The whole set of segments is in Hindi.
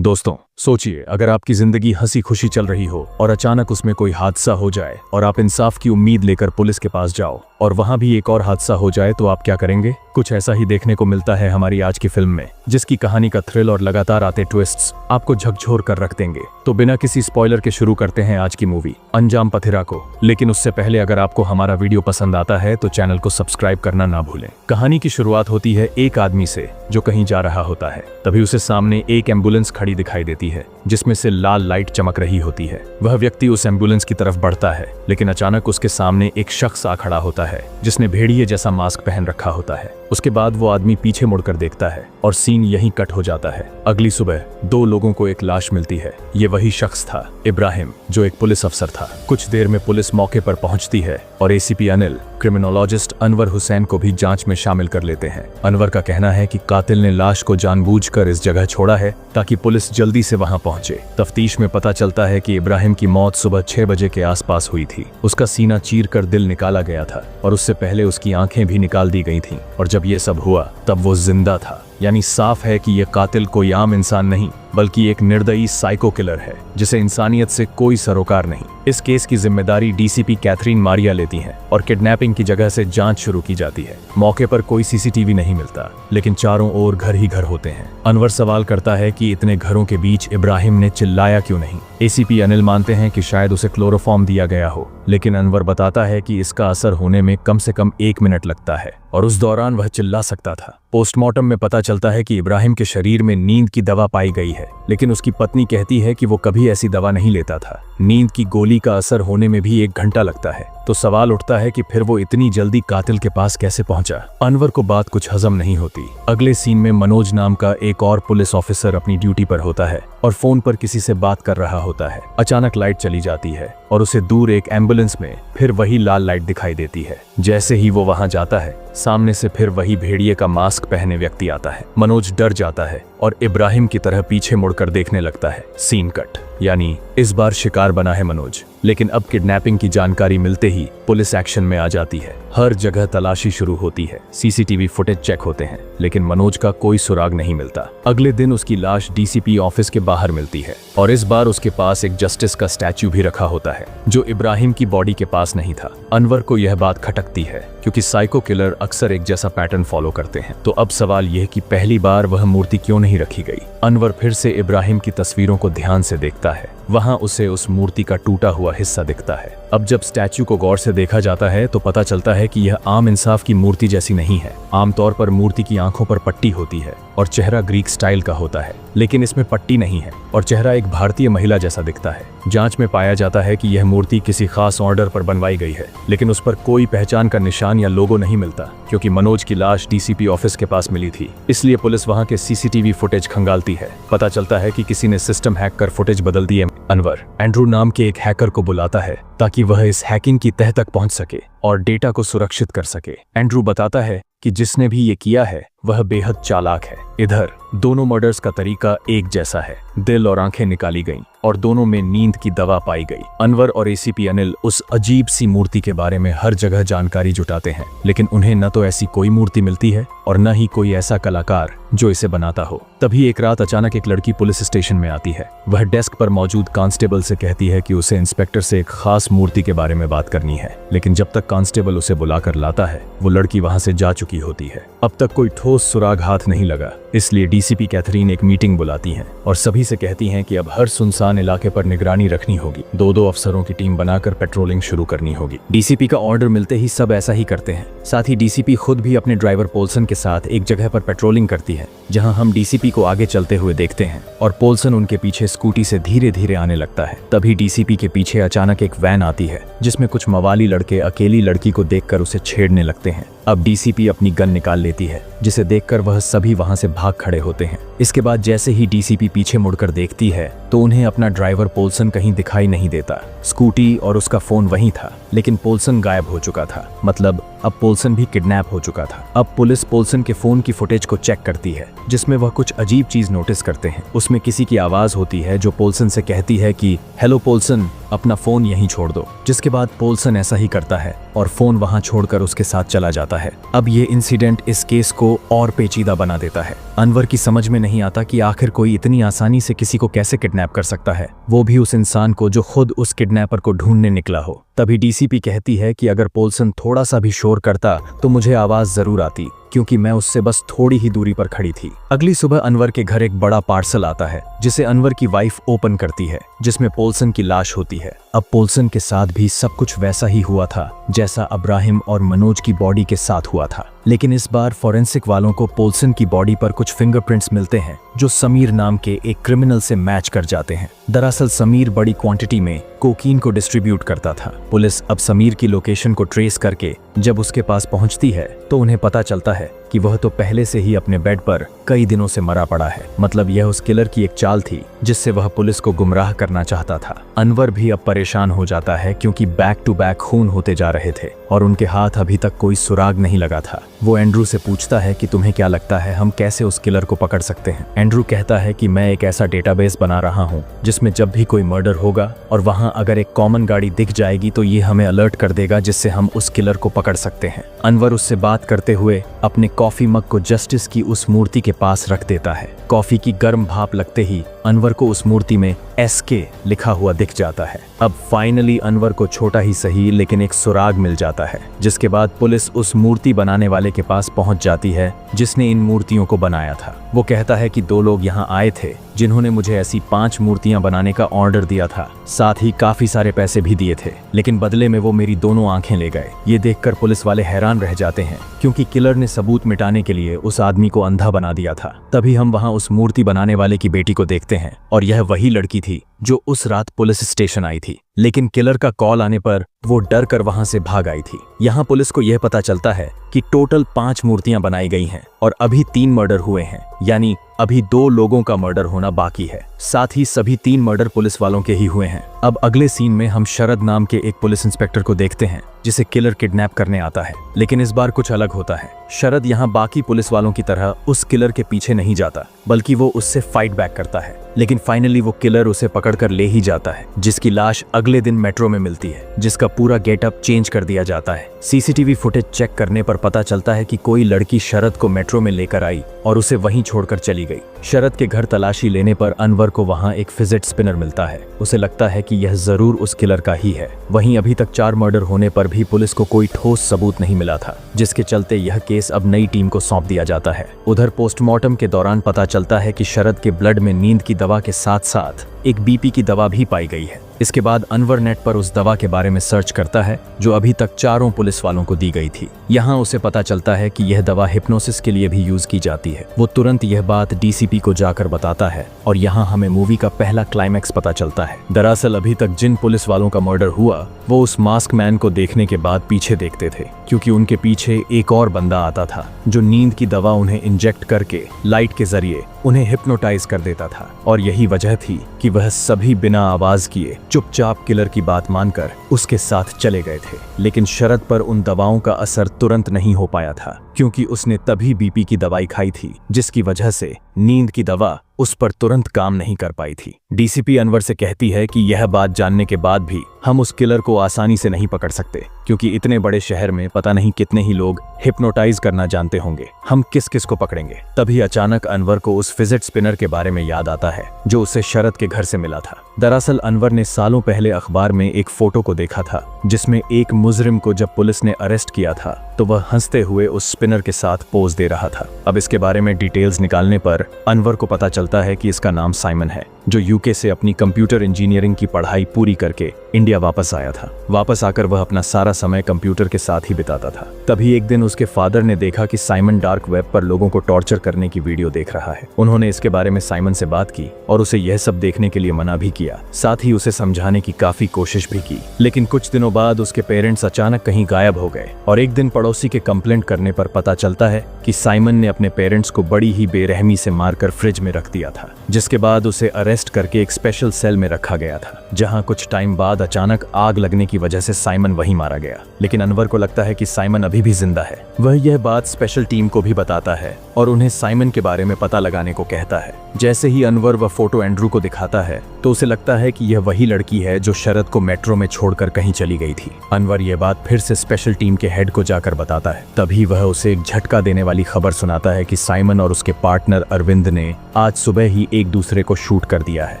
दोस्तों, सोचिए अगर आपकी जिंदगी हंसी खुशी चल रही हो और अचानक उसमें कोई हादसा हो जाए और आप इंसाफ की उम्मीद लेकर पुलिस के पास जाओ और वहां भी एक और हादसा हो जाए तो आप क्या करेंगे? कुछ ऐसा ही देखने को मिलता है हमारी आज की फिल्म में, जिसकी कहानी का थ्रिल और लगातार आते ट्विस्ट्स आपको झकझोर कर रख देंगे। तो बिना किसी स्पॉइलर के शुरू करते हैं आज की मूवी अंजाम पथिरा को। लेकिन उससे पहले अगर आपको हमारा वीडियो पसंद आता है तो चैनल को सब्सक्राइब करना ना भूलें। कहानी की शुरुआत होती है एक आदमी से जो कहीं जा रहा होता है। तभी उसे सामने एक एम्बुलेंस खड़ी दिखाई देती है जिसमें से लाल लाइट चमक रही होती है। वह व्यक्ति उस एम्बुलेंस की तरफ बढ़ता है, लेकिन अचानक उसके सामने एक शख्स आ खड़ा होता है जिसने भेड़िए जैसा मास्क पहन रखा होता है। उसके बाद वो आदमी पीछे मुड़कर देखता है और सीन यहीं कट हो जाता है। अगली सुबह दो लोगों को एक लाश मिलती है। ये वही शख्स था, इब्राहिम, जो एक पुलिस अफसर था। कुछ देर में पुलिस मौके पर पहुंचती है और एसीपी अनिल क्रिमिनोलॉजिस्ट अनवर हुसैन को भी जांच में शामिल कर लेते हैं। अनवर का कहना है कि कातिल ने लाश को जानबूझकर इस जगह छोड़ा है ताकि पुलिस जल्दी से वहां पहुंचे। तफ्तीश में पता चलता है कि इब्राहिम की मौत सुबह 6 बजे के आसपास हुई थी। उसका सीना चीरकर दिल निकाला गया था और उससे पहले उसकी आंखें भी निकाल दी गई थीं। और जब ये सब हुआ तब वो जिंदा था। यानी साफ है कि ये कातिल कोई आम इंसान नहीं बल्कि एक निर्दयी साइको किलर है जिसे इंसानियत से कोई सरोकार नहीं। इस केस की जिम्मेदारी डीसीपी कैथरीन मारिया लेती हैं और किडनैपिंग की जगह से जांच शुरू की जाती है। मौके पर कोई सीसीटीवी नहीं मिलता, लेकिन चारों ओर घर ही घर होते हैं। अनवर सवाल करता है कि इतने घरों के बीच इब्राहिम ने चिल्लाया क्यों नहीं। एसीपी अनिल मानते हैं कि शायद उसे क्लोरोफॉर्म दिया गया हो, लेकिन अनवर बताता है कि इसका असर होने में कम से कम 1 मिनट लगता है और उस दौरान वह चिल्ला सकता था। पोस्टमार्टम में पता चलता है कि इब्राहिम के शरीर में नींद की दवा पाई गई है, लेकिन उसकी पत्नी कहती है कि वो कभी ऐसी दवा नहीं लेता था। नींद की गोली का असर होने में भी 1 घंटा लगता है। तो सवाल उठता है कि फिर वो इतनी जल्दी कातिल के पास कैसे पहुंचा। अनवर को बात कुछ हजम नहीं होती। अगले सीन में मनोज नाम का एक और पुलिस ऑफिसर अपनी ड्यूटी पर होता है और फोन पर किसी से बात कर रहा होता है। अचानक लाइट चली जाती है और उसे दूर एक एम्बुलेंस में फिर वही लाल लाइट दिखाई देती है। जैसे ही वो वहां जाता है, सामने से फिर वही भेड़िए का मास्क पहने व्यक्ति आता है। मनोज डर जाता है और इब्राहिम की तरह पीछे मुड़कर देखने लगता है। सीन कट, यानी इस बार शिकार बना है मनोज। लेकिन अब किडनैपिंग की जानकारी मिलते ही पुलिस एक्शन में आ जाती है। हर जगह तलाशी शुरू होती है। सीसीटीवी फुटेज चेक होते हैं, लेकिन मनोज का कोई सुराग नहीं मिलता। अगले दिन उसकी लाश डीसीपी ऑफिस के बाहर मिलती है और इस बार उसके पास एक जस्टिस का स्टैच्यू भी रखा होता है जो इब्राहिम की बॉडी के पास नहीं था। अनवर को यह बात खटकती है क्योंकि साइको किलर अक्सर एक जैसा पैटर्न फॉलो करते हैं। तो अब सवाल यह कि पहली बार वह मूर्ति क्यों नहीं रखी गई। अनवर फिर से इब्राहिम की तस्वीरों को ध्यान से देखता है। वहां उसे उस मूर्ति का टूटा हुआ हिस्सा दिखता है। अब जब स्टैच्यू को गौर से देखा जाता है तो पता चलता है कि यह आम इंसाफ की मूर्ति जैसी नहीं है। आमतौर पर मूर्ति की आंखों पर पट्टी होती है और चेहरा ग्रीक स्टाइल का होता है, लेकिन इसमें पट्टी नहीं है और चेहरा एक भारतीय महिला जैसा दिखता है। जांच में पाया जाता है कि यह मूर्ति किसी खास ऑर्डर पर बनवाई गई है, लेकिन उस पर कोई पहचान का निशान या लोगो नहीं मिलता। क्योंकि मनोज की लाश डीसीपी ऑफिस के पास मिली थी, इसलिए पुलिस वहां के सीसीटीवी फुटेज खंगालती है। पता चलता है कि किसी ने सिस्टम हैक कर फुटेज बदल दिए। अनवर एंड्रू नाम के एक हैकर को बुलाता है ताकि वह इस हैकिंग की तह तक पहुंच सके और डेटा को सुरक्षित कर सके। एंड्रू बताता है कि जिसने भी ये किया है वह बेहद चालाक है। इधर दोनों मर्डर्स का तरीका एक जैसा है। दिल और आंखें निकाली गईं और दोनों में नींद की दवा पाई गई। अनवर और एसीपी अनिल उस अजीब सी मूर्ति के बारे में हर जगह जानकारी जुटाते हैं, लेकिन उन्हें न तो ऐसी कोई मूर्ति मिलती है और न ही कोई ऐसा कलाकार जो इसे बनाता हो। तभी एक रात अचानक एक लड़की पुलिस स्टेशन में आती है। वह डेस्क पर मौजूद कांस्टेबल से कहती है कि उसे इंस्पेक्टर से एक खास मूर्ति के बारे में बात करनी है, लेकिन जब तक कांस्टेबल उसे बुलाकर लाता है वो लड़की वहां से जा चुकी होती है। अब तक कोई ठोस सुराग हाथ नहीं लगा, इसलिए डीसीपी कैथरीन एक मीटिंग बुलाती हैं और सभी से कहती हैं कि अब हर सुनसान इलाके पर निगरानी रखनी होगी। 2-2 अफसरों की टीम बनाकर पेट्रोलिंग शुरू करनी होगी। डीसीपी का ऑर्डर मिलते ही सब ऐसा ही करते हैं। साथ ही डीसीपी खुद भी अपने ड्राइवर पोल्सन के साथ एक जगह पर पेट्रोलिंग करती है, जहां हम डीसीपी को आगे चलते हुए देखते हैं और पोल्सन उनके पीछे स्कूटी से धीरे धीरे आने लगता है। तभी डीसीपी के पीछे अचानक एक वैन आती है जिसमें कुछ मवाली लड़के अकेली लड़की को देखकर उसे छेड़ने लगते हैं। अब डीसीपी अपनी गन निकाल लेती है, जिसे देखकर वह सभी वहां से भाग खड़े होते हैं। इसके बाद जैसे ही डीसीपी पीछे मुड़कर देखती है तो उन्हें अपना ड्राइवर पोल्सन कहीं दिखाई नहीं देता। स्कूटी और उसका फोन वहीं था, लेकिन पोल्सन गायब हो चुका था। मतलब अब पोल्सन भी किडनैप हो चुका था। अब पुलिस पोल्सन के फोन की फुटेज को चेक करती है, जिसमें वह कुछ अजीब चीज नोटिस करते हैं। उसमें किसी की आवाज होती है जो पोल्सन से कहती है कि हेलो पोल्सन, अपना फोन यहीं छोड़ दो। जिसके बाद पोल्सन ऐसा ही करता है और फोन वहां छोड़कर उसके साथ चला जाता है। अब ये इंसिडेंट इस केस को और पेचीदा बना देता है। अनवर की समझ में नहीं आता कि आखिर कोई इतनी आसानी से किसी को कैसे किडनैप कर सकता है, वो भी उस इंसान को जो खुद उस किडनैपर को ढूंढने निकला हो। तभी डीसीपी कहती है कि अगर पोल्सन थोड़ा सा भी शोर करता तो मुझे आवाज जरूर आती, क्योंकि मैं उससे बस थोड़ी ही दूरी पर खड़ी थी। अगली सुबह अनवर के घर एक बड़ा पार्सल आता है जिसे अनवर की वाइफ ओपन करती है, जिसमें पोल्सन की लाश होती है। अब पोल्सन के साथ भी सब कुछ वैसा ही हुआ था जैसा अब्राहिम और मनोज की बॉडी के साथ हुआ था, लेकिन इस बार फॉरेंसिक वालों को पोल्सन की बॉडी पर कुछ फिंगरप्रिंट्स मिलते हैं जो समीर नाम के एक क्रिमिनल से मैच कर जाते हैं। दरअसल समीर बड़ी क्वांटिटी में कोकीन को डिस्ट्रीब्यूट करता था। पुलिस अब समीर की लोकेशन को ट्रेस करके जब उसके पास पहुंचती है तो उन्हें पता चलता है कि वह तो पहले से ही अपने बेड पर कई दिनों से मरा पड़ा है। मतलब यह उस किलर की एक चाल थी जिससे वह पुलिस को गुमराह करना चाहता था। अनवर भी अब परेशान हो जाता है क्योंकि बैक टू बैक खून होते जा रहे थे और उनके हाथ अभी तक कोई सुराग नहीं लगा था। वो एंड्रू से पूछता है कि तुम्हें क्या लगता है हम कैसे उस किलर को पकड़ सकते हैं। एंड्रू कहता है कि मैं एक ऐसा डेटाबेस बना रहा हूँ जिसमें जब भी कोई मर्डर होगा और वहाँ अगर एक कॉमन गाड़ी दिख जाएगी तो ये हमें अलर्ट कर देगा, जिससे हम उस किलर को पकड़ सकते हैं। अनवर उससे बात करते हुए अपने कॉफी मग को जस्टिस की उस मूर्ति के पास रख देता है। कॉफी की गर्म भाप लगते ही अनवर को उस मूर्ति में SK लिखा हुआ दिख जाता है। अब फाइनली अनवर को छोटा ही सही लेकिन एक सुराग मिल जाता है, जिसके बाद पुलिस उस मूर्ति बनाने वाले के पास पहुंच जाती है जिसने इन मूर्तियों को बनाया था। वो कहता है कि 2 लोग यहाँ आए थे जिन्होंने मुझे ऐसी 5 मूर्तियां बनाने का ऑर्डर दिया था, साथ ही काफी सारे पैसे भी दिए थे, लेकिन बदले में वो मेरी दोनों आंखें ले गए। ये देखकर पुलिस वाले हैरान रह जाते हैं क्योंकि किलर ने सबूत मिटाने के लिए उस आदमी को अंधा बना दिया था। तभी हम वहाँ उस मूर्ति बनाने वाले की बेटी को देखते हैं और यह वही लड़की थी जो उस रात पुलिस स्टेशन आई थी, लेकिन किलर का कॉल आने पर वो डर कर वहां से भाग आई थी। यहाँ पुलिस को यह पता चलता है कि टोटल 5 मूर्तियां बनाई गई हैं और अभी 3 मर्डर हुए हैं, यानी अभी 2 लोगों का मर्डर होना बाकी है। साथ ही सभी 3 मर्डर पुलिस वालों के ही हुए हैं। अब अगले सीन में हम शरद नाम के एक पुलिस इंस्पेक्टर को देखते हैं जिसे किलर किडनैप करने आता है, लेकिन इस बार कुछ अलग होता है। शरद यहाँ बाकी पुलिस वालों की तरह उस किलर के पीछे नहीं जाता, बल्कि वो उससे फाइट बैक करता है, लेकिन फाइनली वो किलर उसे पकड़कर ले ही जाता है, जिसकी लाश अगले दिन मेट्रो में मिलती है, जिसका पूरा गेटअप चेंज कर दिया जाता है। सीसीटीवी फुटेज चेक करने पर पता चलता है कि कोई लड़की शरद को मेट्रो में लेकर आई और उसे वहीं छोड़कर चली गई। शरद के घर तलाशी लेने पर अनवर को वहां एक फिजेट स्पिनर मिलता है। उसे लगता है कि यह जरूर उस किलर का ही है। वहीं अभी तक 4 मर्डर होने पर भी पुलिस को कोई ठोस सबूत नहीं मिला था, जिसके चलते यह केस अब नई टीम को सौंप दिया जाता है। उधर पोस्टमार्टम के दौरान पता चलता है कि शरद के ब्लड में नींद की दवा के साथ साथ एक बीपी की दवा भी पाई गई है। इसके बाद अनवर नेट पर उस दवा के बारे में सर्च करता है जो अभी तक 4 पुलिस वालों को दी गई थी। यहाँ उसे पता चलता है कि यह दवा हिप्नोसिस के लिए भी यूज की जाती है। वो तुरंत यह बात डीसीपी को जाकर बताता है और यहाँ हमें मूवी का पहला क्लाइमैक्स पता चलता है। दरअसल अभी तक जिन पुलिस वालों का मर्डर हुआ वो उस मास्क मैन को देखने के बाद पीछे देखते थे, क्योंकि उनके पीछे एक और बंदा आता था जो नींद की दवा उन्हें इंजेक्ट करके लाइट के जरिए उन्हें हिप्नोटाइज कर देता था। और यही वजह थी कि वह सभी बिना आवाज किए चुपचाप किलर की बात मानकर उसके साथ चले गए थे। लेकिन शरद पर उन दवाओं का असर तुरंत नहीं हो पाया था, क्योंकि उसने तभी बीपी की दवाई खाई थी, जिसकी वजह से नींद की दवा उस पर तुरंत काम नहीं कर पाई थी। डीसीपी अनवर से कहती है कि यह बात जानने के बाद भी हम उस किलर को आसानी से नहीं पकड़ सकते, क्योंकि इतने बड़े शहर में पता नहीं कितने ही लोग हिप्नोटाइज करना जानते होंगे। हम किस किस को पकड़ेंगे। तभी अचानक अनवर को उस फिजेट स्पिनर के बारे में याद आता है जो उसे शरद के घर से मिला था। दरअसल अनवर ने सालों पहले अखबार में एक फोटो को देखा था जिसमें एक मुजरिम को जब पुलिस ने अरेस्ट किया था तो वह हंसते हुए उस स्पिनर के साथ पोज दे रहा था। अब इसके बारे में डिटेल्स निकालने पर अनवर को पता चलता है कि इसका नाम साइमन है, जो यूके से अपनी कंप्यूटर इंजीनियरिंग की पढ़ाई पूरी करके इंडिया वापस आया था। वापस आकर वह अपना सारा समय कंप्यूटर के साथ ही बिताता था। तभी एक दिन उसके फादर ने देखा कि साइमन डार्क वेब पर लोगों को टॉर्चर करने की वीडियो देख रहा है। उन्होंने इसके बारे में साइमन से बात की और उसे यह सब देखने के लिए मना भी किया, साथ ही उसे समझाने की काफी कोशिश भी की। लेकिन कुछ दिनों बाद उसके पेरेंट्स अचानक कहीं गायब हो गए और एक दिन पड़ोसी के कंप्लेंट करने पर पता चलता है कि साइमन ने अपने पेरेंट्स को बड़ी ही बेरहमी से मारकर फ्रिज में रख दिया था, जिसके बाद उसे अरेस्ट करके एक स्पेशल सेल में रखा गया था, जहां कुछ टाइम बाद अचानक आग लगने की वजह से साइमन वहीं मारा गया। लेकिन अनवर को लगता है कि साइमन अभी भी जिंदा है। वह यह बात स्पेशल टीम को भी बताता है और उन्हें साइमन के बारे में पता लगाने को कहता है। जैसे ही अनवर वह फोटो एंड्रू को दिखाता है तो तो उसे लगता है कि यह वही लड़की है जो शरद को मेट्रो में छोड़कर कहीं चली गई थी। अनवर यह बात फिर से स्पेशल टीम के हेड को जाकर बताता है। तभी वह उसे एक झटका देने वाली खबर सुनाता है कि साइमन और उसके पार्टनर अरविंद ने आज सुबह ही एक दूसरे को शूट कर दिया है।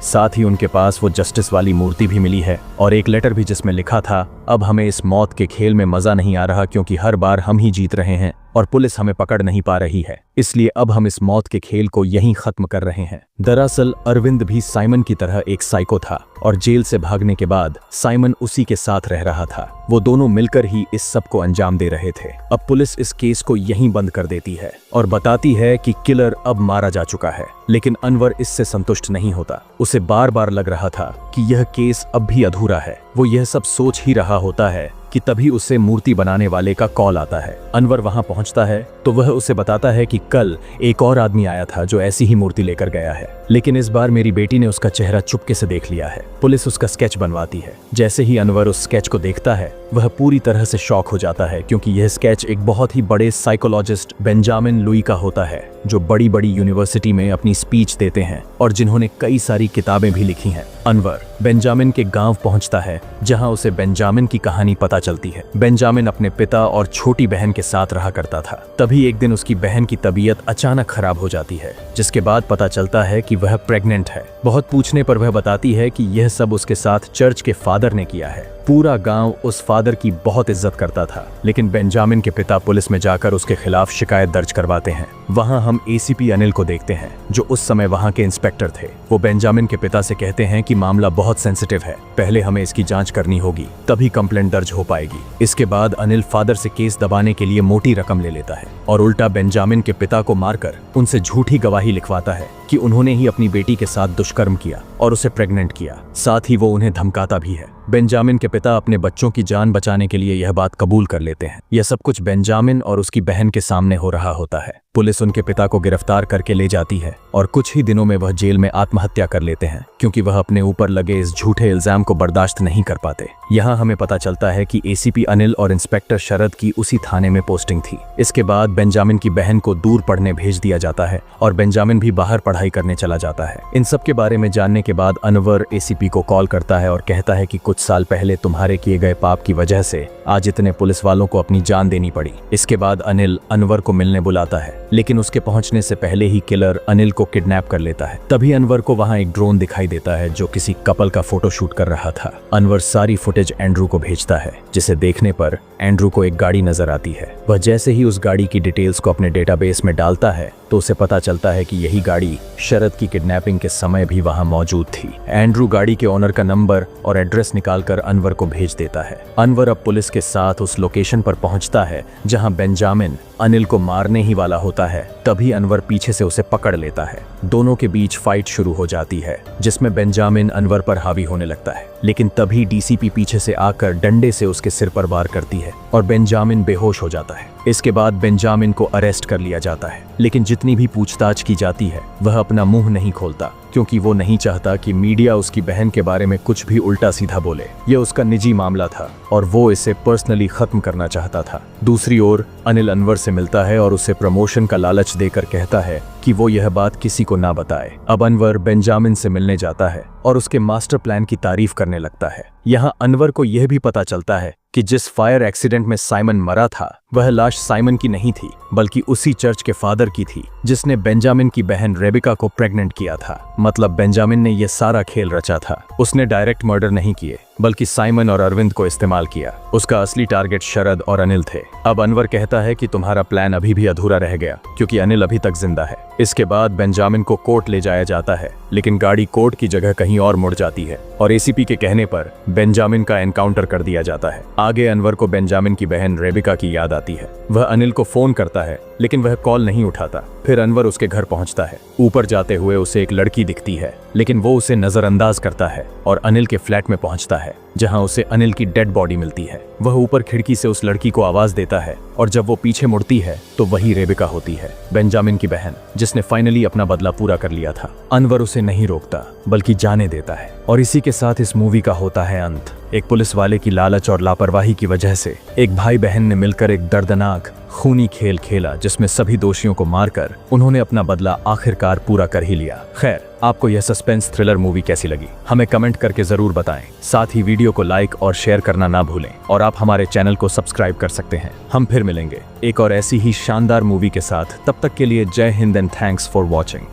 साथ ही उनके पास वो जस्टिस वाली मूर्ति भी मिली है और एक लेटर भी जिसमें लिखा था, अब हमें इस मौत के खेल में मजा नहीं आ रहा क्योंकि हर बार हम ही जीत रहे हैं और पुलिस हमें पकड़ नहीं पा रही है, इसलिए अब हम इस मौत के खेल को यहीं खत्म कर रहे हैं। दरअसल अरविंद भी साइमन की तरह एक साइको था और जेल से भागने के बाद साइमन उसी के साथ रह रहा था। वो दोनों मिलकर ही इस सब को अंजाम दे रहे थे। अब पुलिस इस केस को यहीं बंद कर देती है और बताती है कि किलर अब मारा जा चुका है, लेकिन अनवर इससे संतुष्ट नहीं होता। उसे बार बार लग रहा था कि यह केस अब भी अधूरा है। वो यह सब सोच ही रहा होता है कि तभी उसे मूर्ति बनाने वाले का कॉल आता है। अनवर वहां पहुंचता है तो वह उसे बताता है कि कल एक और आदमी आया था जो ऐसी ही मूर्ति लेकर गया है, लेकिन इस बार मेरी बेटी ने उसका चेहरा चुपके से देख लिया है। पुलिस उसका स्केच बनवाती है। जैसे ही अनवर उस स्केच को देखता है वह पूरी तरह से शॉक हो जाता है क्योंकि यह स्केच एक बहुत ही बड़े साइकोलॉजिस्ट बेंजामिन लुई का होता है जो बड़ी बड़ी यूनिवर्सिटी में अपनी स्पीच देते हैं और जिन्होंने कई सारी किताबें भी लिखी हैं। अनवर बेंजामिन के गांव पहुंचता है जहां उसे बेंजामिन की कहानी पता चलती है। बेंजामिन अपने पिता और छोटी बहन के साथ रहा करता था। तभी एक दिन उसकी बहन की तबीयत अचानक खराब हो जाती है, जिसके बाद पता चलता है कि वह प्रेग्नेंट है। बहुत पूछने पर वह बताती है कि यह सब उसके साथ चर्च के फादर ने किया है। पूरा गांव उस फादर की बहुत इज्जत करता था, लेकिन बेंजामिन के पिता पुलिस में जाकर उसके खिलाफ शिकायत दर्ज करवाते हैं। वहां हम एसीपी अनिल को देखते हैं जो उस समय वहां के इंस्पेक्टर थे। वो बेंजामिन के पिता से कहते हैं कि मामला बहुत सेंसिटिव है, पहले हमें इसकी जांच करनी होगी, तभी कंप्लेंट दर्ज हो पाएगी। इसके बाद अनिल फादर से केस दबाने के लिए मोटी रकम ले लेता है और उल्टा बेंजामिन के पिता को मारकर उनसे झूठी गवाही लिखवाता है कि उन्होंने ही अपनी बेटी के साथ दुष्कर्म किया और उसे प्रेग्नेंट किया। साथ ही वो उन्हें धमकाता भी है। बेंजामिन के पिता अपने बच्चों की जान बचाने के लिए यह बात कबूल कर लेते हैं। यह सब कुछ बेंजामिन और उसकी बहन के सामने हो रहा होता है। पुलिस उनके पिता को गिरफ्तार करके ले जाती है और कुछ ही दिनों में वह जेल में आत्महत्या कर लेते हैं क्योंकि वह अपने ऊपर लगे इस झूठे इल्जाम को बर्दाश्त नहीं कर पाते। यहाँ हमें पता चलता है कि एसीपी अनिल और इंस्पेक्टर शरद की उसी थाने में पोस्टिंग थी। इसके बाद बेंजामिन की बहन को दूर पढ़ने भेज दिया जाता है और बेंजामिन भी बाहर पढ़ाई करने चला जाता है। इन सब के बारे में जानने के बाद अनवर एसीपी को कॉल करता है और कहता है कि कुछ साल पहले तुम्हारे किए गए पाप की वजह से आज इतने पुलिस वालों को अपनी जान देनी पड़ी। इसके बाद अनिल अनवर को मिलने बुलाता है, लेकिन उसके पहुंचने से पहले ही किलर अनिल को किडनैप कर लेता है। तभी अनवर को वहां एक ड्रोन दिखाई देता है जो किसी कपल का फोटो शूट कर रहा था। अनवर सारी फुटेज एंड्रू को भेजता है, जिसे देखने पर एंड्रू को एक गाड़ी नजर आती है। वह जैसे ही उस गाड़ी की डिटेल्स को अपने डेटाबेस में डालता है तो उसे पता चलता है कि यही गाड़ी शरद की किडनैपिंग के समय भी वहां मौजूद थी। एंड्रू गाड़ी के ओनर का नंबर और एड्रेस निकालकर अनवर को भेज देता है। अनवर अब पुलिस के साथ उस लोकेशन पर पहुंचता है जहां बेंजामिन अनिल को मारने ही वाला होता है। तभी अनवर पीछे से उसे पकड़ लेता है। दोनों के बीच फाइट शुरू हो जाती है जिसमें बेंजामिन अनवर पर हावी होने लगता है, लेकिन तभी डीसीपी पीछे से आकर डंडे से उसके सिर पर वार करती है और बेंजामिन बेहोश हो जाता है। इसके बाद बेंजामिन को अरेस्ट कर लिया जाता है, लेकिन जितनी भी पूछताछ की जाती है वह अपना मुंह नहीं खोलता क्योंकि वो नहीं चाहता कि मीडिया उसकी बहन के बारे में कुछ भी उल्टा सीधा बोले। यह उसका निजी मामला था और वो इसे पर्सनली खत्म करना चाहता था। दूसरी ओर अनिल अनवर से मिलता है और उसे प्रमोशन का लालच देकर कहता है कि वो यह बात किसी को ना बताए। अब अनवर बेंजामिन से मिलने जाता है और उसके मास्टर प्लान की तारीफ करने लगता है। यहाँ अनवर को यह भी पता चलता है कि जिस फायर एक्सीडेंट में साइमन मरा था वह लाश साइमन की नहीं थी, बल्कि उसी चर्च के फादर की थी जिसने बेंजामिन की बहन रेबिका को प्रेग्नेंट किया था। मतलब बेंजामिन ने यह सारा खेल रचा था। उसने डायरेक्ट मर्डर नहीं किए, बल्कि साइमन और अरविंद को इस्तेमाल किया। उसका असली टारगेट शरद और अनिल थे। अब अनवर कहता है कि तुम्हारा प्लान अभी भी अधूरा रह गया क्योंकि अनिल अभी तक जिंदा है। इसके बाद बेंजामिन को कोर्ट ले जाया जाता है, लेकिन गाड़ी कोर्ट की जगह कहीं और मुड़ जाती है और एसीपी के कहने पर बेंजामिन का एनकाउंटर कर दिया जाता है। आगे अनवर को बेंजामिन की बहन रेबिका की याद आती है। वह अनिल को फोन करता है, लेकिन वह कॉल नहीं उठाता। फिर अनवर उसके घर पहुंचता है। ऊपर जाते हुए उसे एक लड़की दिखती है, लेकिन वो उसे नजरअंदाज करता है और अनिल के फ्लैट में पहुंचता है जहां उसे अनिल की डेड बॉडी मिलती है। वह ऊपर खिड़की से उस लड़की को आवाज देता है और जब वो पीछे मुड़ती है तो वही रेबिका होती है, बेंजामिन की बहन, जिसने फाइनली अपना बदला पूरा कर लिया था। अनवर उसे नहीं रोकता बल्कि जाने देता है और इसी के साथ इस मूवी का होता है अंत। एक पुलिस वाले की लालच और लापरवाही की वजह से एक भाई बहन ने मिलकर एक दर्दनाक खूनी खेल खेला जिसमें सभी दोषियों को मारकर उन्होंने अपना बदला आखिरकार पूरा कर ही लिया। खैर, आपको यह सस्पेंस थ्रिलर मूवी कैसी लगी हमें कमेंट करके जरूर बताएं। साथ ही वीडियो को लाइक और शेयर करना ना भूलें और आप हमारे चैनल को सब्सक्राइब कर सकते हैं। हम फिर मिलेंगे एक और ऐसी ही शानदार मूवी के साथ। तब तक के लिए जय Hind and thanks for watching.